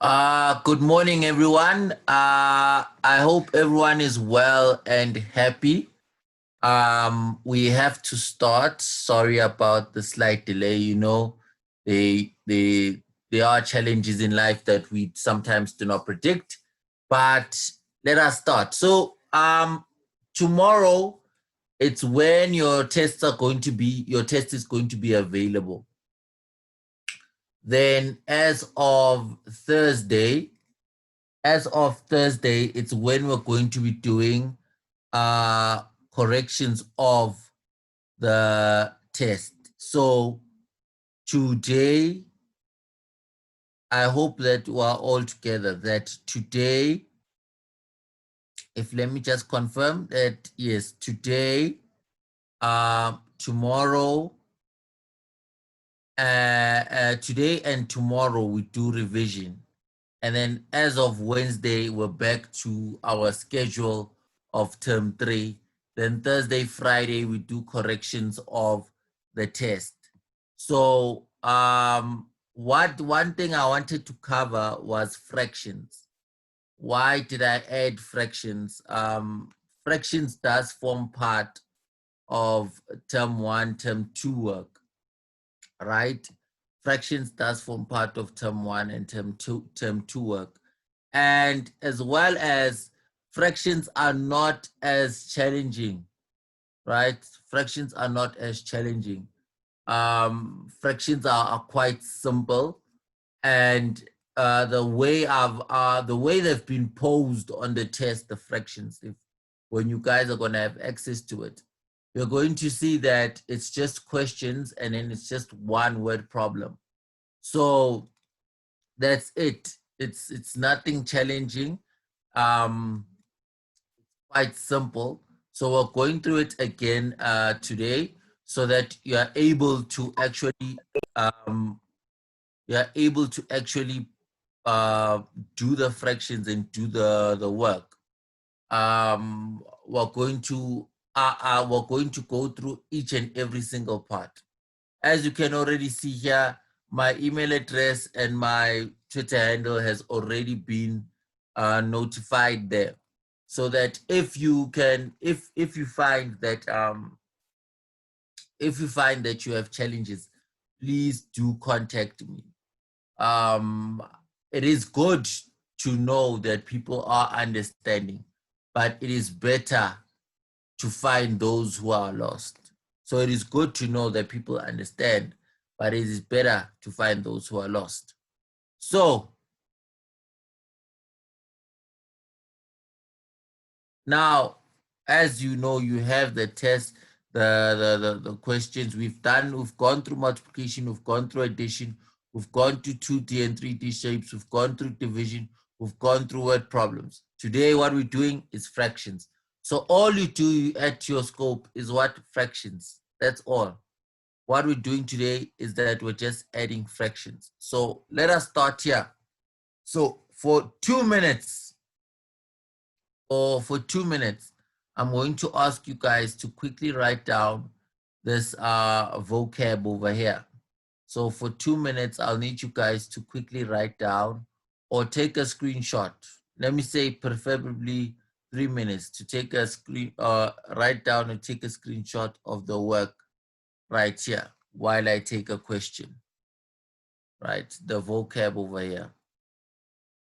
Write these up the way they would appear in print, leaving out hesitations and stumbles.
Good morning, everyone. I hope everyone is well and happy. We have to start. Sorry about the slight delay. They, they, there are challenges in life that we sometimes do not predict, but let us start. So, tomorrow it's when your tests are going to be, your test is going to be available. Then as of Thursday, it's when we're going to be doing corrections of the test. So today, I hope that we're all together, that today, let me just confirm that, yes, today, tomorrow, today and tomorrow we do revision. And then as of Wednesday, we're back to our schedule of term 3. Then Thursday, Friday, we do corrections of the test. So one thing I wanted to cover was fractions. Why did I add fractions? Fractions does form part of term 1, term 2 work, right? Fractions does form part of term 1 and term 2 work. And as well as fractions are not as challenging, right? Fractions are not as challenging. Fractions are quite simple, and the way they've been posed on the test, the fractions, when you guys are going to have access to it, you're going to see that it's just questions and then it's just one word problem. So that's it. It's nothing challenging. Quite simple. So we're going through it again today so that you are able to actually do the fractions and do the work. We're going to go through each and every single part. As you can already see here, my email address and my Twitter handle has already been notified there, so that if you find that you have challenges, please do contact me. It is good to know that people are understanding, but it is better to find those who are lost. So it is good to know that people understand, but it is better to find those who are lost. So now, as you know, you have the test, the questions we've done. We've gone through multiplication, we've gone through addition, we've gone to 2D and 3D shapes, we've gone through division, we've gone through word problems. Today, what we're doing is fractions. So all you do, you add to your scope is what? Fractions. That's all. What we're doing today is that we're just adding fractions. So let us start here. So for 2 minutes, I'm going to ask you guys to quickly write down this vocab over here. So for 2 minutes, I'll need you guys to quickly write down or take a screenshot. Let me say preferably 3 minutes to take a write down and take a screenshot of the work right here while I take a question. Right, the vocab over here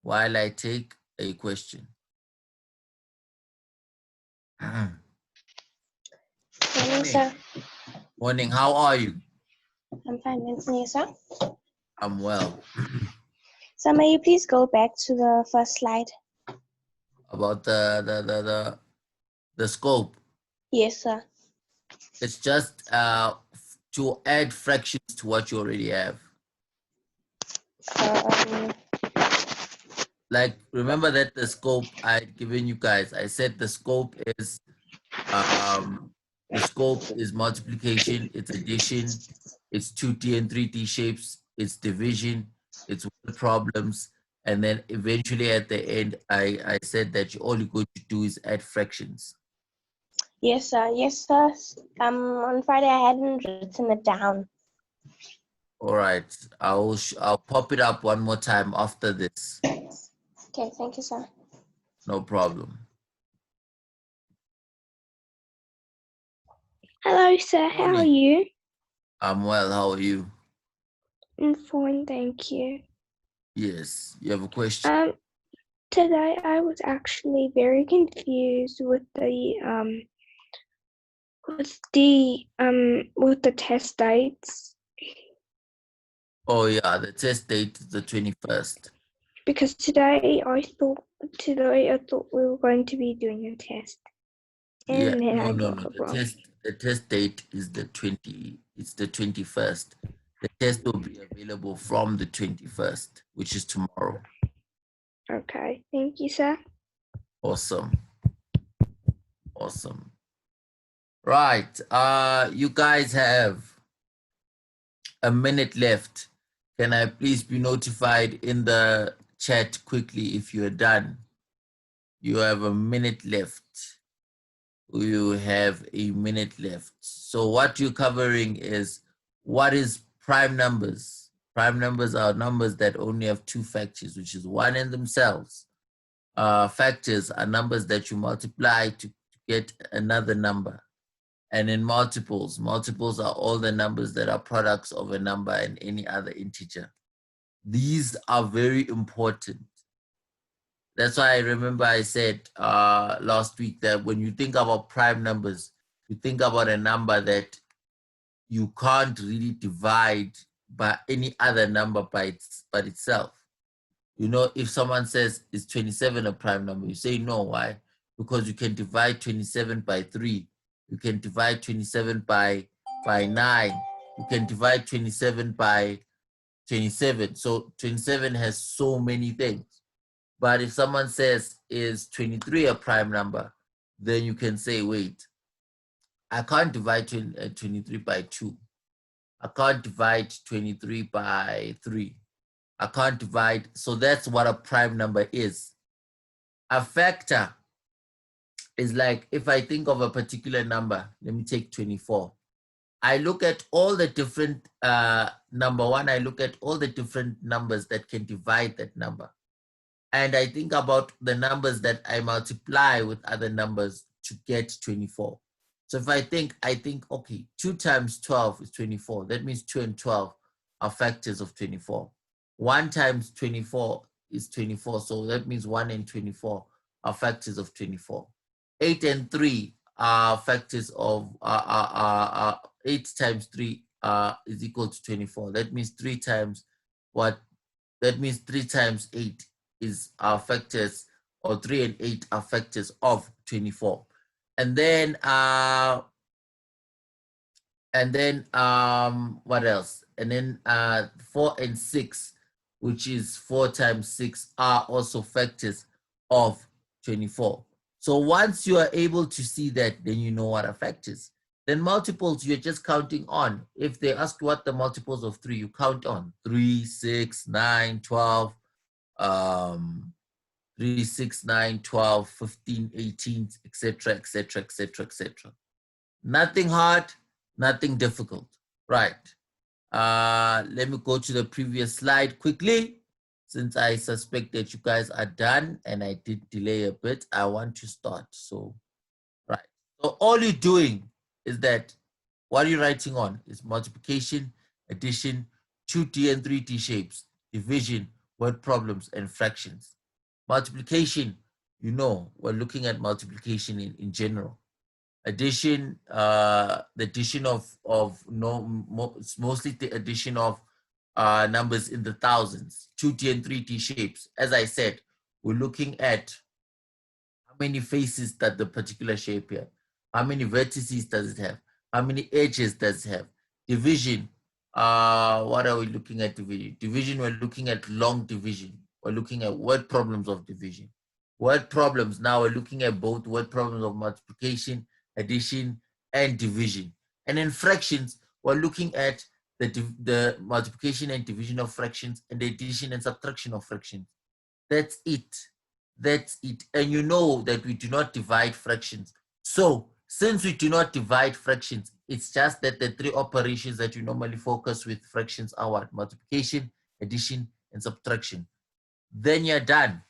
while I take a question. Morning, sir. Morning, how are you? I'm fine, thanks. And you, sir? I'm well. So may you please go back to the first slide? About the scope. Yes, sir. It's just to add fractions to what you already have. Like, remember that the scope I'd given you guys, I said the scope is multiplication, it's addition, it's 2D and 3D shapes, it's division, it's word problems, and then eventually at the end, I said that all you're going to do is add fractions. Yes, sir. Yes, sir. On Friday I hadn't written it down. All right. I'll pop it up one more time after this. Okay, thank you, sir. No problem. Hello, sir. How are Morning. you? I'm well. How are you? I'm fine, thank you. Yes. You have a question? Today I was actually very confused with the test dates Oh yeah, the test date is the 21st. because today I thought we were going to be doing a test, Yeah. and then No, I no, got no. it wrong. The test date is the 20. It's the 21st. The test will be available from the 21st, which is tomorrow. Okay, thank you, sir. Awesome. Awesome. Right. You guys have a minute left. Can I please be notified in the chat quickly if you're done? You have a minute left. You have a minute left. So what you're covering is what is prime numbers. Prime numbers are numbers that only have two factors, which is one in themselves. Factors are numbers that you multiply to get another number. And in multiples are all the numbers that are products of a number and any other integer. These are very important. That's why I remember I said last week that when you think about prime numbers, you think about a number that you can't really divide by any other number but itself. You know, if someone says, is 27 a prime number? You say no. Why? Because you can divide 27 by 3. You can divide 27 by 9. You can divide 27 by 27. So 27 has so many things. But if someone says, is 23 a prime number? Then you can say, wait, I can't divide 23 by 2. I can't divide 23 by 3. I can't divide. So that's what a prime number is. A factor is like, if I think of a particular number, let me take 24. I look at all the different, number one, I look at all the different numbers that can divide that number. And I think about the numbers that I multiply with other numbers to get 24. So if I think, okay, 2 times 12 is 24. That means 2 and 12 are factors of 24. 1 times 24 is 24. So that means 1 and 24 are factors of 24. 8 and 3 are factors of 8 times 3 is equal to 24. That means 3 times what? That means 3 times 8 is our factors, or 3 and 8 are factors of 24. And then what else? And then 4 and 6, which is 4 times 6, are also factors of 24. So once you are able to see that, then you know what are factors. Then multiples, you're just counting on. If they ask what the multiples of 3, you count on 3, 6, 9, 12, 3, 6, 9, 12, 15, 18, etc., etc., etc., etc. Nothing hard, nothing difficult. Right. Let me go to the previous slide quickly. Since I suspect that you guys are done and I did delay a bit, I want to start. So, right. So all you're doing is that what you're writing on is multiplication, addition, 2D and 3D shapes, division, word problems, and fractions. Multiplication, you know, we're looking at multiplication in general. Addition, the addition of no, it's mostly the addition of numbers in the thousands, 2D and 3D shapes. As I said, we're looking at how many faces does the particular shape have? How many vertices does it have? How many edges does it have? Division, what are we looking at division? Division, we're looking at long division. We're looking at word problems of division. Word problems, now we're looking at both word problems of multiplication, addition, and division. And in fractions, we're looking at the multiplication and division of fractions and the addition and subtraction of fractions. That's it. That's it. And you know that we do not divide fractions. So since we do not divide fractions, It's just that the three operations that you normally focus with fractions are what? Multiplication, addition, and subtraction. Then you're done.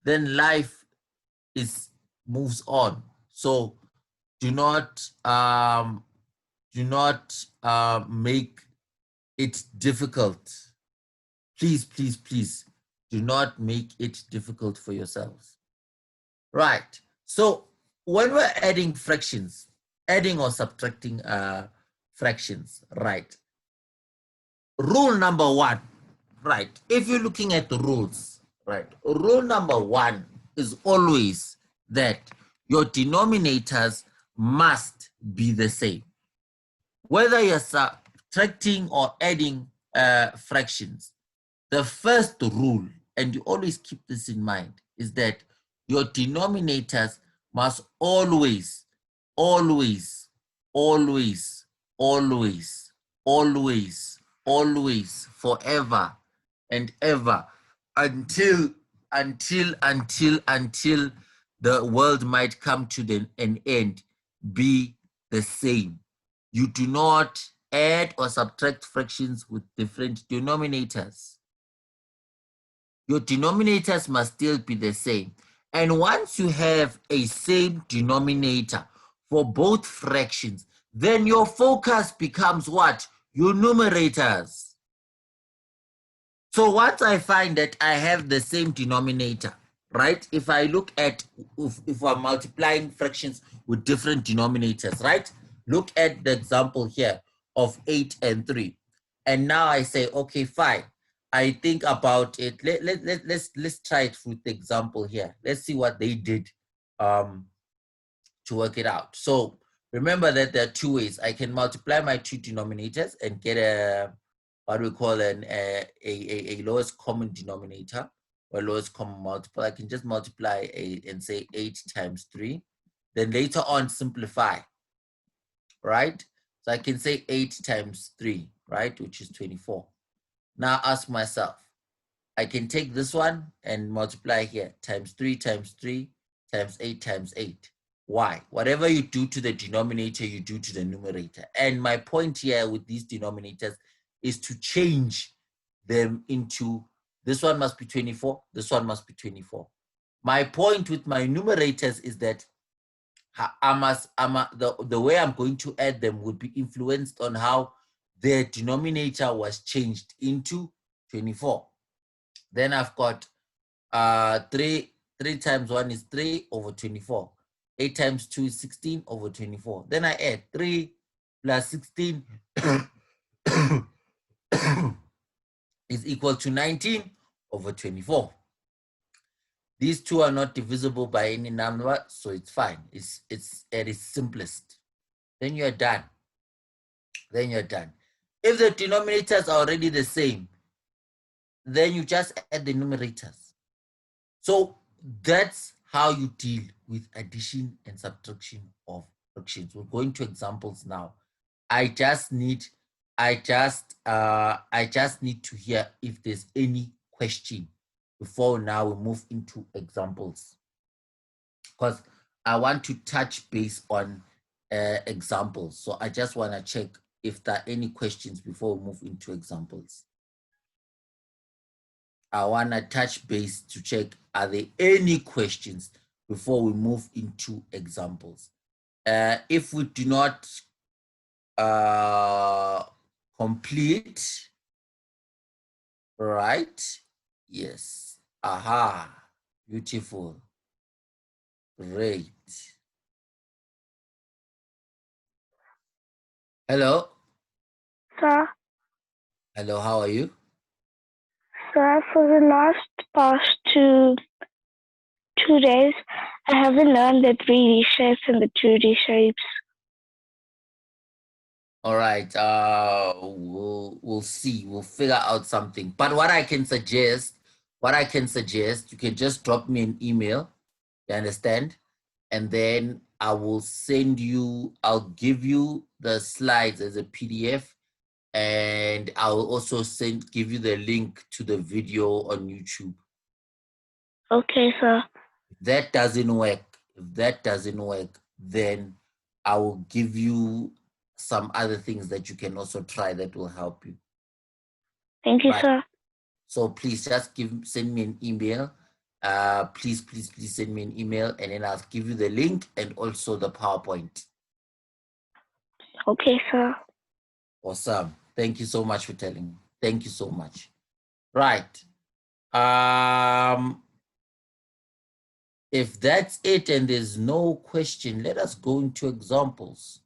Then life moves on. So do not make it difficult. Please, please, please do not make it difficult for yourselves. Right. So when we're adding fractions, adding or subtracting fractions, right? Rule number one, right? If you're looking at the rules, right? Rule number one is always that your denominators must be the same. Whether you're subtracting or adding fractions, the first rule, and you always keep this in mind, is that your denominators must always, always, always, always, always, always, forever and ever, until the world might come to an end, be the same. You do not add or subtract fractions with different denominators. Your denominators must still be the same. And once you have a same denominator for both fractions, then your focus becomes what? Your numerators. So once I find that I have the same denominator, right? If I look at, if I'm multiplying fractions with different denominators, right? Look at the example here of 8 and 3. And now I say, okay, fine. I think about it. Let's try it with the example here. Let's see what they did to work it out. So remember that there are two ways. I can multiply my two denominators and get a what we call a lowest common denominator or lowest common multiple. I can just multiply and say 8 times 3. Then later on simplify, right? So I can say 8 times 3, right? Which is 24. Now ask myself, I can take this one and multiply here, times 3 times 3 times 8 times 8. Why? Whatever you do to the denominator, you do to the numerator. And my point here with these denominators is to change them into, this one must be 24, this one must be 24. My point with my numerators is that the way I'm going to add them would be influenced on how their denominator was changed into 24. Then I've got 3 times 1 is 3 over 24. 8 times 2 is 16 over 24. Then I add 3 plus 16 is equal to 19 over 24. These two are not divisible by any number, so it's fine. It's at its simplest. Then you're done. Then you're done. If the denominators are already the same, then you just add the numerators. So that's how you deal with addition and subtraction of fractions. We're going to examples now. I just need to hear if there's any question before now we move into examples, because I want to touch base on examples. So I just want to check if there are any questions before we move into examples. I want to touch base to check, are there any questions before we move into examples? If we do not complete, right? Yes. Aha. Beautiful. Great. Hello. Sir, Hello, how are you? sir, for the past 2 days, I haven't learned the 3D shapes and the 2D shapes. All right. We'll see. We'll figure out something. But what I can suggest, you can just drop me an email. You understand? And then I will send you. I'll give you the slides as a PDF, and I will also give you the link to the video on YouTube. Okay, sir. If that doesn't work, then I will give you some other things that you can also try that will help you. Thank you, Right. sir. So please just send me an email. Please send me an email, and then I'll give you the link and also the PowerPoint. Okay, sir. Awesome. Thank you so much for telling me. Thank you so much. Right. If that's it and there's no question, let us go into examples.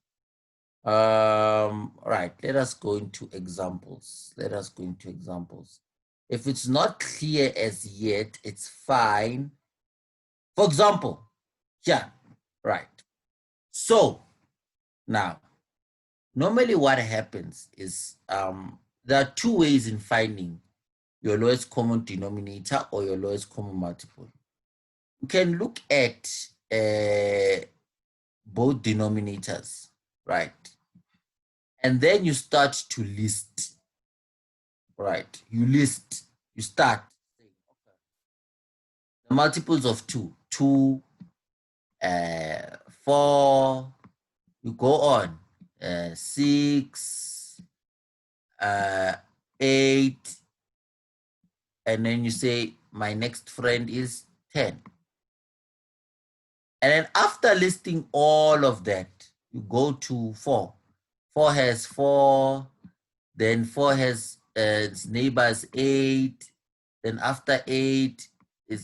Right, let us go into examples. Let us go into examples. If it's not clear as yet, it's fine. For example, yeah, right. So now, normally what happens is there are two ways in finding your lowest common denominator or your lowest common multiple. You can look at both denominators, right? And then you start to list, right? You start the multiples of 2, 2, 4, you go on, 6, 8, and then you say, my next friend is 10. And then after listing all of that, you go to 4. 4 has 4, then 4 has its neighbor is 8, then after 8,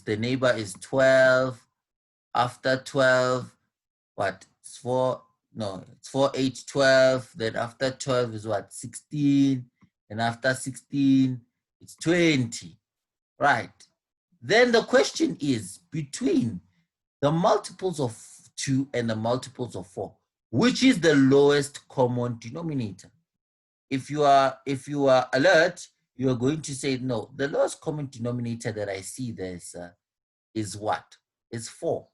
the neighbor is 12. After 12, what? It's 4, no, it's 4, 8, 12. Then after 12 is what? 16. And after 16, it's 20. Right. Then the question is, between the multiples of 2 and the multiples of 4, which is the lowest common denominator? If you are alert, you are going to say, no, the lowest common denominator that I see there is what? Is 4.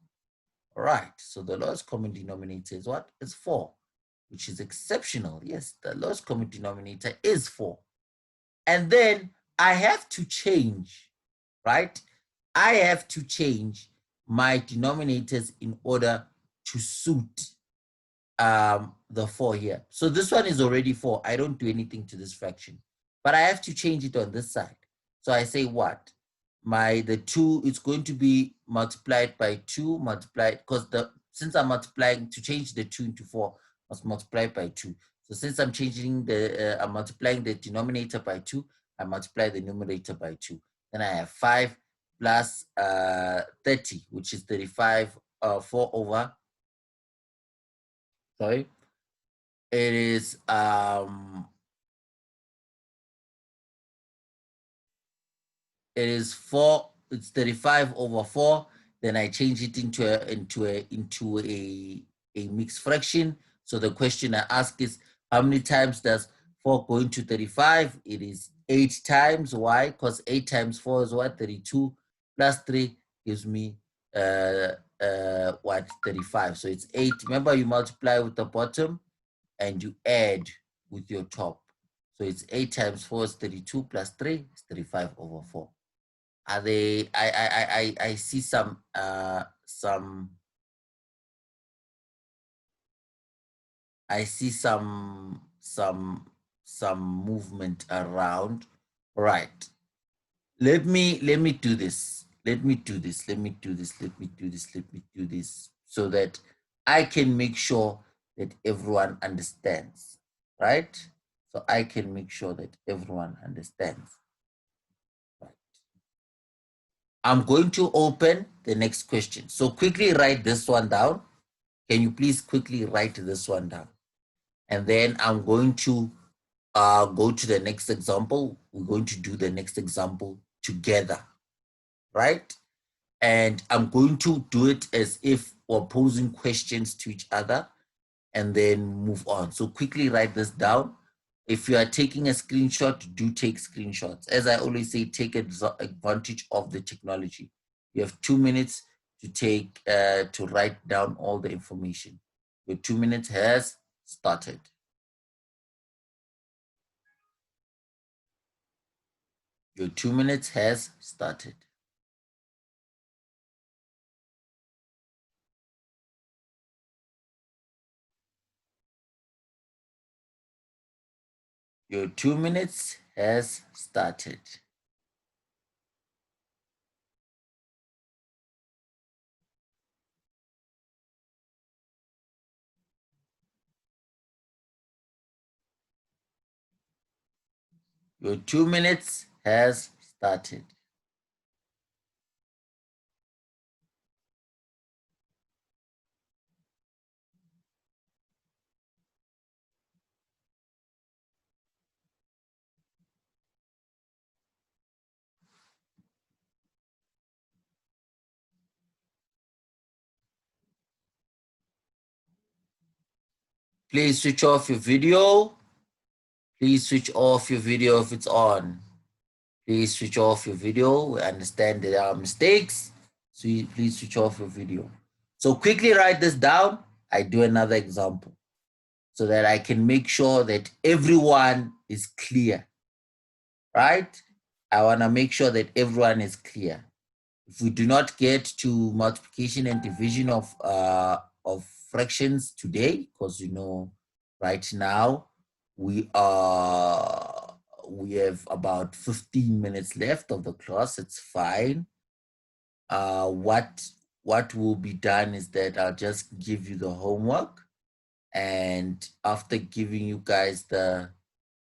All right, so the lowest common denominator is what? Is 4, which is exceptional. Yes, the lowest common denominator is 4. And then I have to change, right? I have to change my denominators in order to suit the 4 here. So this one is already 4. I don't do anything to this fraction, but I have to change it on this side. So I say what? The 2 is going to be multiplied by 2 multiplied, because since I'm multiplying, to change the 2 into 4, must multiply by 2. So since I'm changing I'm multiplying the denominator by 2, I multiply the numerator by 2. Then I have 5 plus 30, which is 35, 4 over, sorry, it is 4, it's 35 over 4. Then I change it into a mixed fraction. So the question I ask is, how many times does 4 go into 35? It is 8 times. Why? Because 8 times 4 is what? 32, plus 3 gives me what? 35. So it's 8. Remember, you multiply with the bottom and you add with your top. So it's 8 times 4 is 32, plus 3 is 35 over 4. Are they? I see some I see some movement around. Right. Let me do this. Let me do this so that I can make sure that everyone understands. Right? So I can make sure that everyone understands. I'm going to open the next question. So quickly write this one down. Can you please quickly write this one down? And then I'm going to go to the next example. We're going to do the next example together, right? And I'm going to do it as if we're posing questions to each other and then move on. So quickly write this down. If you are taking a screenshot, do take screenshots. As I always say, take advantage of the technology. You have 2 minutes to to write down all the information. Your 2 minutes has started. Your 2 minutes has started. Your 2 minutes has started. Your 2 minutes has started. Please switch off your video. Please switch off your video if it's on. Please switch off your video. We understand there are mistakes. So please switch off your video. So quickly write this down. I do another example so that I can make sure that everyone is clear, right? I want to make sure that everyone is clear. If we do not get to multiplication and division of fractions today, because right now we have about 15 minutes left of the class. It's fine. What will be done is that I'll just give you the homework, and after giving you guys the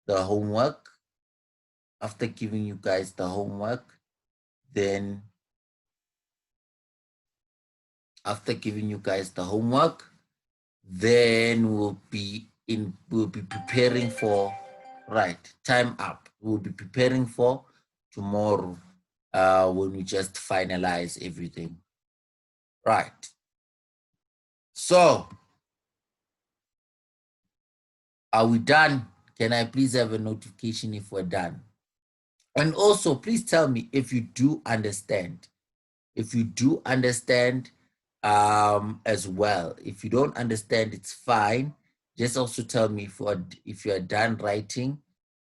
homework, then we'll be preparing for time up. We'll be preparing for tomorrow when we just finalize everything. Right. So are we done? Can I please have a notification if we're done? And also, please tell me if you do understand. If you do understand as well. If you don't understand, it's fine. Just also tell me if you are done writing.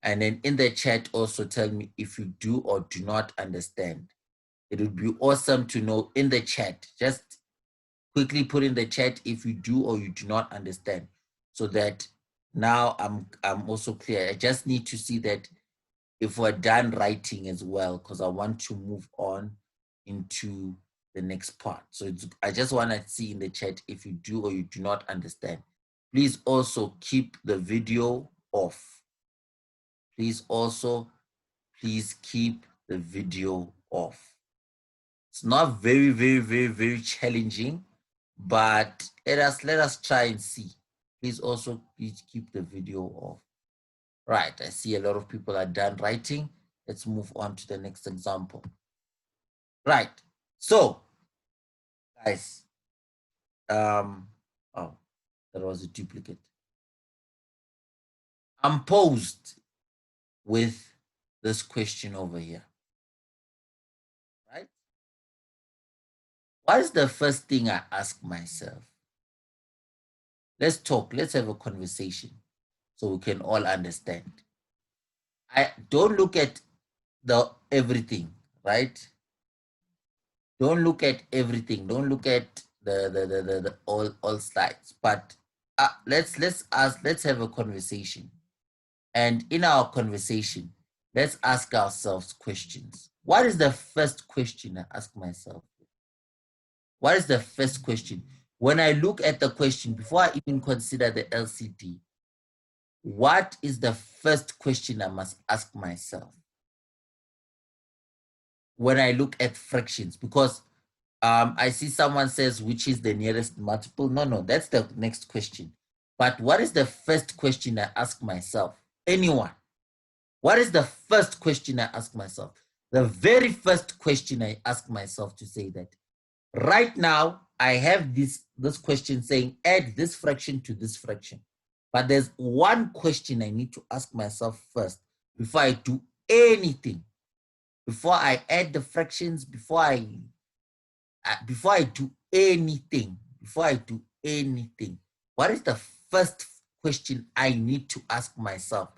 And then in the chat, also tell me if you do or do not understand. It would be awesome to know in the chat. Just quickly put in the chat if you do or you do not understand, so that now I'm also clear. I just need to see that if we're done writing as well, because I want to move on into the next part. So I just want to see in the chat if you do or you do not understand. Please also keep the video off. Please keep the video off. It's not very, very, very, very challenging, but let us try and see. Please keep the video off. Right, I see a lot of people are done writing. Let's move on to the next example. Right, so guys, oh, that was a duplicate. I'm posed with this question over here, right? What is the first thing I ask myself? Let's talk, let's have a conversation so we can all understand. I don't look at everything, right? Don't look at everything. Don't look at the all slides. But let's have a conversation. And in our conversation, let's ask ourselves questions. What is the first question I ask myself? What is the first question? When I look at the question, before I even consider the LCD, what is the first question I must ask myself when I look at fractions? Because I see someone says, which is the nearest multiple? No, that's the next question. But what is the first question I ask myself? Anyone? What is the first question I ask myself? The very first question I ask myself to say that right now I have this question saying add this fraction to this fraction. But there's one question I need to ask myself first before I do anything. Before I add the fractions, before I do anything, what is the first question I need to ask myself?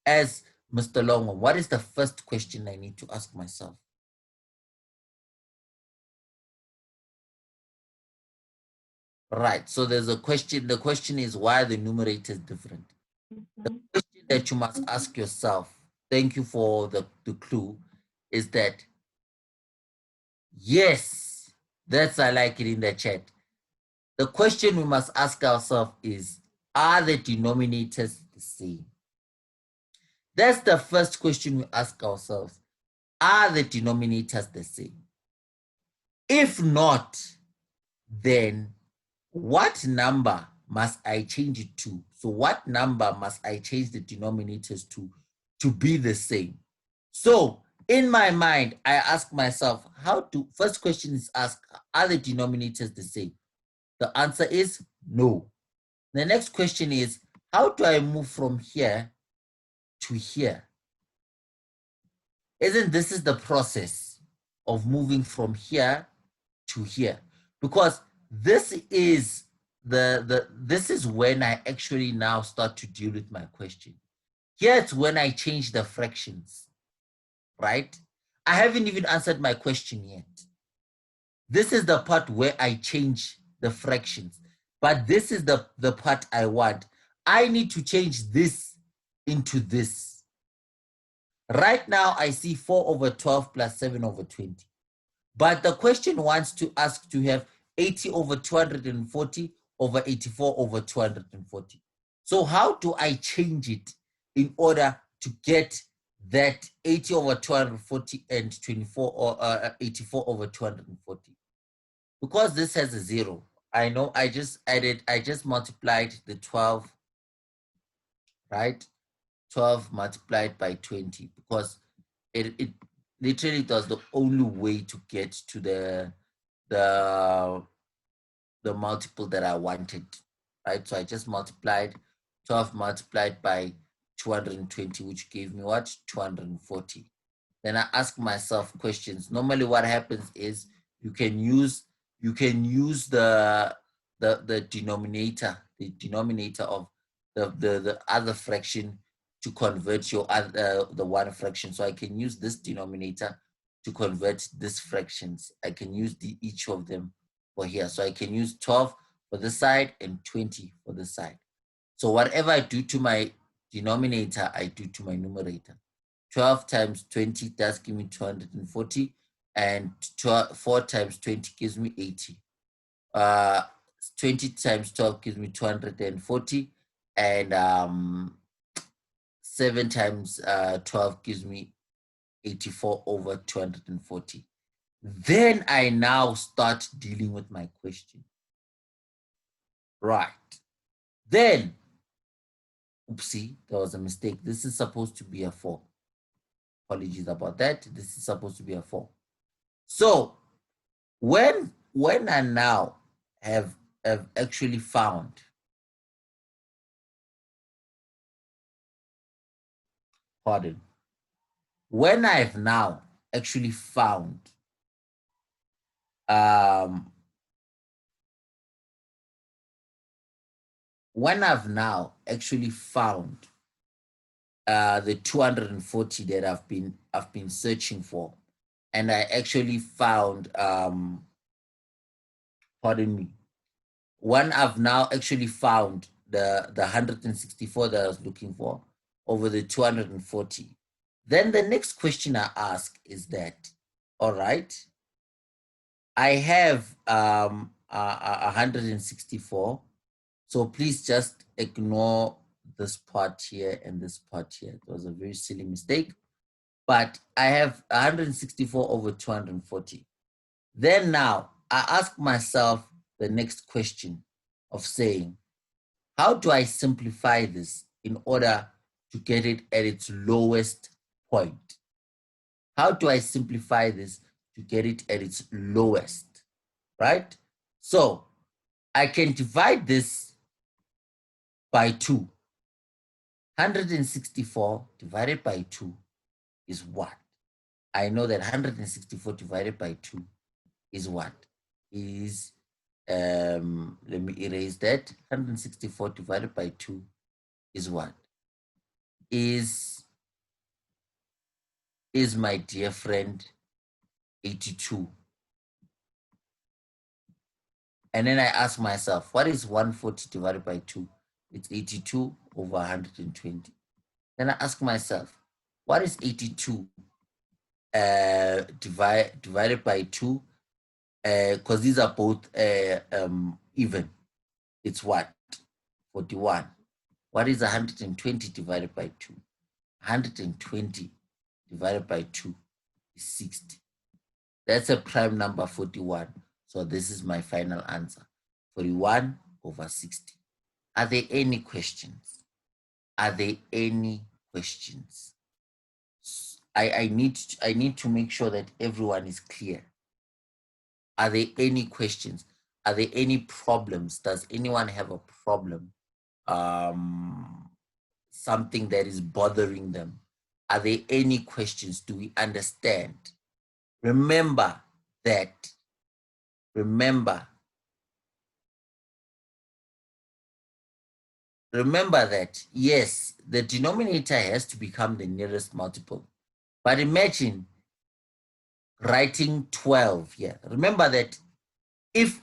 As Mr. Longo, what is the first question I need to ask myself? Right, so there's a question. The question is why the numerator is different. The question that you must ask yourself, thank you for the clue, is that, yes, that's, I like it in the chat. The question we must ask ourselves is, are the denominators the same? That's the first question we ask ourselves. Are the denominators the same? If not, then what number must I change it to? So what number must I change the denominators to be the same? So in my mind, I ask myself, first question is asked, are the denominators the same? The answer is no. The next question is, how do I move from here to here? Isn't this is the process of moving from here to here? Because this is this is when I actually now start to deal with my question. Here it's when I change the fractions, right? I haven't even answered my question yet. This is the part where I change the fractions, but this is the part I want. I need to change this into this. Right now, I see 4 over 12 plus 7 over 20. But the question wants to ask to have 80 over 240 over 84 over 240. So how do I change it in order to get that 80 over 240 and 24 or 84 over 240? Because this has a 0, I know I just multiplied the 12, right? 12 multiplied by 20, because it literally was the only way to get to the multiple that I wanted, right? So I just multiplied 12 multiplied by 220, which gave me what? 240. Then I ask myself questions. Normally what happens is you can use the denominator of the other fraction to convert your other the one fraction. So I can use this denominator to convert these fractions. I can use each of them for here. So I can use 12 for this side and 20 for this side. So whatever I do to my denominator, I do to my numerator. 12 times 20 does give me 240, and 4 times 20 gives me 80. 20 times 12 gives me 240, and 7 times 12 gives me 84 over 240. Then I now start dealing with my question. Right. Then, oopsie, there was a mistake. This is supposed to be a 4. Apologies about that. This is supposed to be a 4. So when I now have actually found when I've now actually found the 240 that I've been searching for, and I actually found when I've now actually found the 164 that I was looking for over the 240, then the next question I ask is that, all right, I have 164, so please just ignore this part here and this part here. It was a very silly mistake, but I have 164 over 240. Then now I ask myself the next question of saying, how do I simplify this in order to get it at its lowest point? How do I simplify this to get it at its lowest, right? So I can divide this by 2. 164 divided by 2 is what? I know that 164 divided by 2 is what? Is, let me erase that. 164 divided by 2 is what? Is my dear friend 82. And then I ask myself, what is 140 divided by 2? It's 82 over 120. Then I ask myself, what is 82 divided by 2? Because these are both even. It's what? 41. What is 120 divided by 2? 120 divided by 2 is 60. That's a prime number, 41. So this is my final answer, 41 over 60. Are there any questions? Are there any questions? I need to make sure that everyone is clear. Are there any questions? Are there any problems? Does anyone have a problem? Something that is bothering them? Are there any questions? Do we understand? Remember that yes, the denominator has to become the nearest multiple. But imagine writing 12 here. Remember that if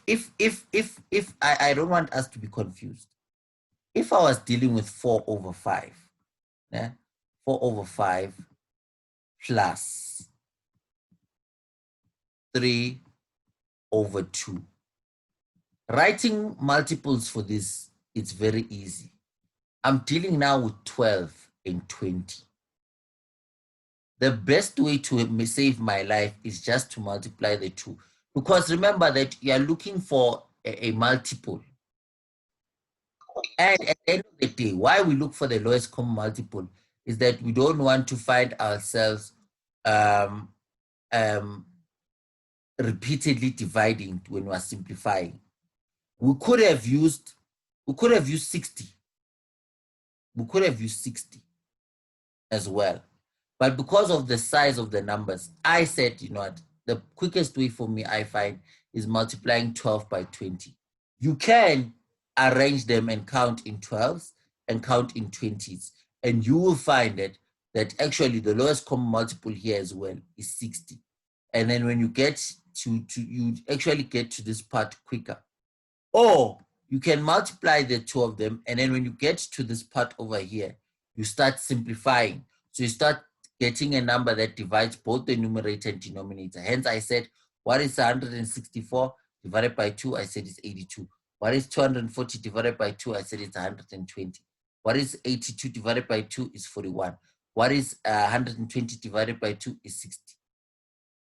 I don't want us to be confused. If I was dealing with 4 over 5, 4 over 5 plus 3 over 2. Writing multiples for this, it's very easy. I'm dealing now with 12 and 20. The best way to save my life is just to multiply the 2. Because remember that you are looking for a multiple. And at the end of the day, why we look for the lowest common multiple is that we don't want to find ourselves repeatedly dividing when we are simplifying. We could have used 60. We could have used 60 as well. But because of the size of the numbers, I said, you know what, the quickest way for me, I find, is multiplying 12 by 20. You can arrange them and count in 12s and count in 20s. And you will find that actually the lowest common multiple here as well is 60. And then when you get you actually get to this part quicker. Or you can multiply the two of them, and then when you get to this part over here, you start simplifying. So you start getting a number that divides both the numerator and denominator. Hence I said, what is 164 divided by 2? I said it's 82. What is 240 divided by 2? I said it's 120. What is 82 divided by 2 is 41. What is 120 divided by 2 is 60.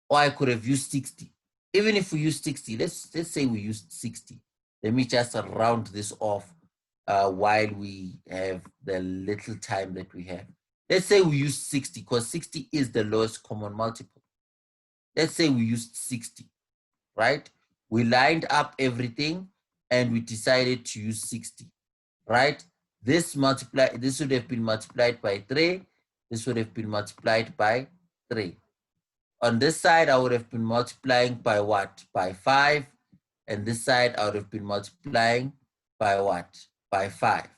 Or I could have used 60. Even if we use 60, let's say we used 60. Let me just round this off while we have the little time that we have. Let's say we use 60 because 60 is the lowest common multiple. Let's say we used 60, right? We lined up everything and we decided to use 60, right? This would have been multiplied by 3. This would have been multiplied by 3. On this side, I would have been multiplying by what? By 5. And this side, I would have been multiplying by what? By 5.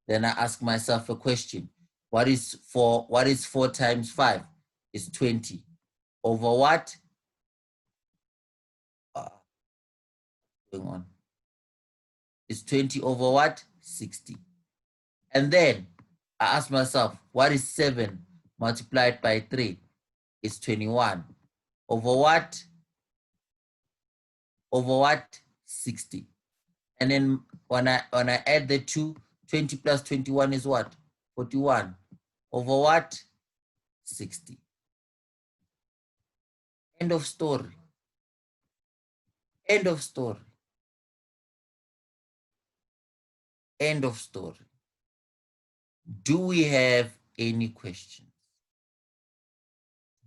Then I ask myself a question. What is 4 times 5? It's 20. Over what? Going on. It's 20 over what? 60. And then I ask myself, what is 7 multiplied by 3? It's 21. Over what? Over what? 60. And then when I add the 2, 20 plus 21 is what? 41. Over what? 60. End of story. End of story. End of story. Do we have any questions?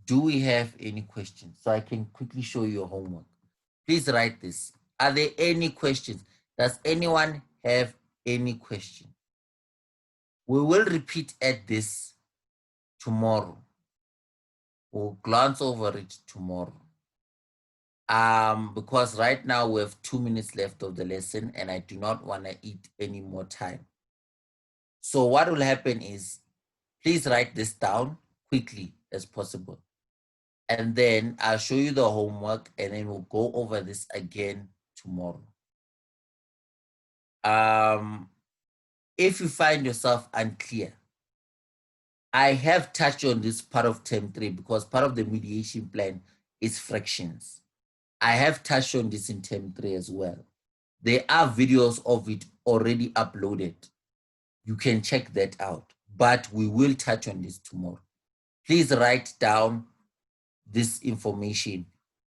Do we have any questions? So I can quickly show you your homework. Please write this. Are there any questions? Does anyone have any question? We will repeat at this tomorrow. We'll glance over it tomorrow. Because right now we have 2 minutes left of the lesson and I do not want to eat any more time. So what will happen is, please write this down quickly as possible. And then I'll show you the homework and then we'll go over this again tomorrow. If you find yourself unclear, I have touched on this part of term 3 because part of the mediation plan is fractions. I have touched on this in term 3 as well. There are videos of it already uploaded. You can check that out, but we will touch on this tomorrow. Please write down this information.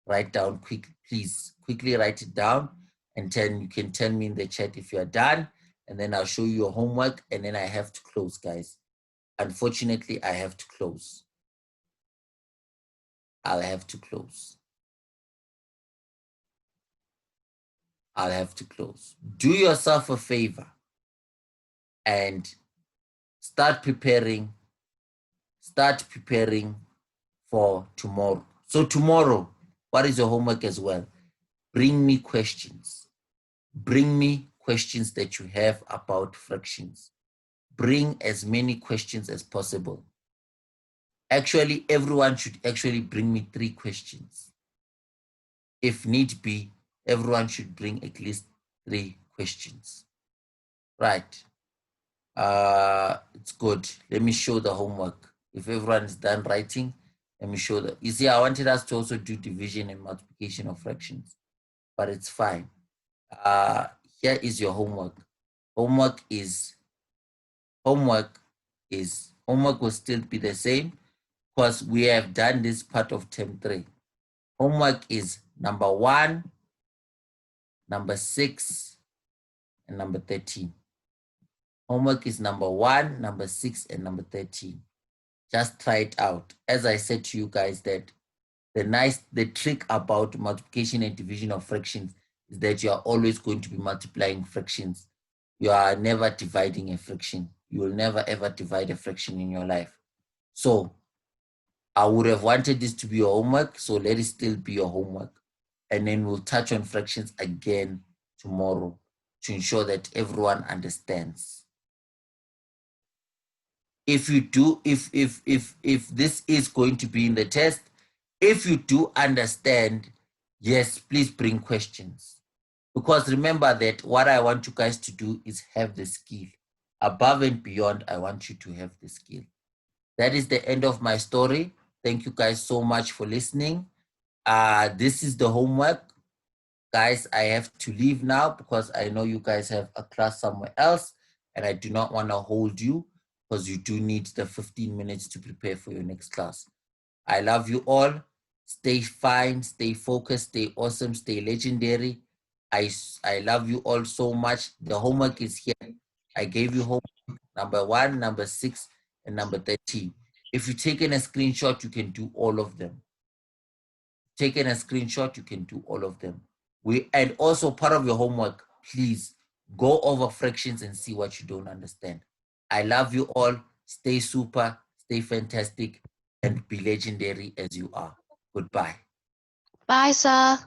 Write down please quickly write it down, and then you can tell me in the chat if you are done, and then I'll show you your homework, and then I have to close, guys. Unfortunately, I have to close. I'll have to close. I'll have to close. Do yourself a favor and start preparing for tomorrow. So tomorrow, what is your homework as well? Bring me questions. Bring me questions that you have about fractions. Bring as many questions as possible. Actually, everyone should actually bring me 3 questions. If need be, everyone should bring at least 3 questions. Right. It's good. Let me show the homework. If everyone is done writing, let me show the. You see, I wanted us to also do division and multiplication of fractions, but it's fine. Here is your homework. Homework will still be the same because we have done this part of term 3. Homework is number 1, number 6, and number 13. Homework is number 1, number 6, and number 13. Just try it out. As I said to you guys, that the trick about multiplication and division of fractions is that you are always going to be multiplying fractions. You are never dividing a fraction. You will never ever divide a fraction in your life. So I would have wanted this to be your homework, so let it still be your homework. And then we'll touch on fractions again tomorrow to ensure that everyone understands. If you do, if this is going to be in the test, if you do understand, yes, please bring questions. Because remember that what I want you guys to do is have the skill. Above and beyond, I want you to have the skill. That is the end of my story. Thank you guys so much for listening. This is the homework. Guys, I have to leave now because I know you guys have a class somewhere else and I do not want to hold you because you do need the 15 minutes to prepare for your next class. I love you all. Stay fine, stay focused, stay awesome, stay legendary. I love you all so much. The homework is here. I gave you homework number 1, number 6, and number 13. If you taken a screenshot, you can do all of them. Taking a screenshot, you can do all of them. And also part of your homework, please go over fractions and see what you don't understand. I love you all. Stay super, stay fantastic, and be legendary as you are. Goodbye. Bye, sir.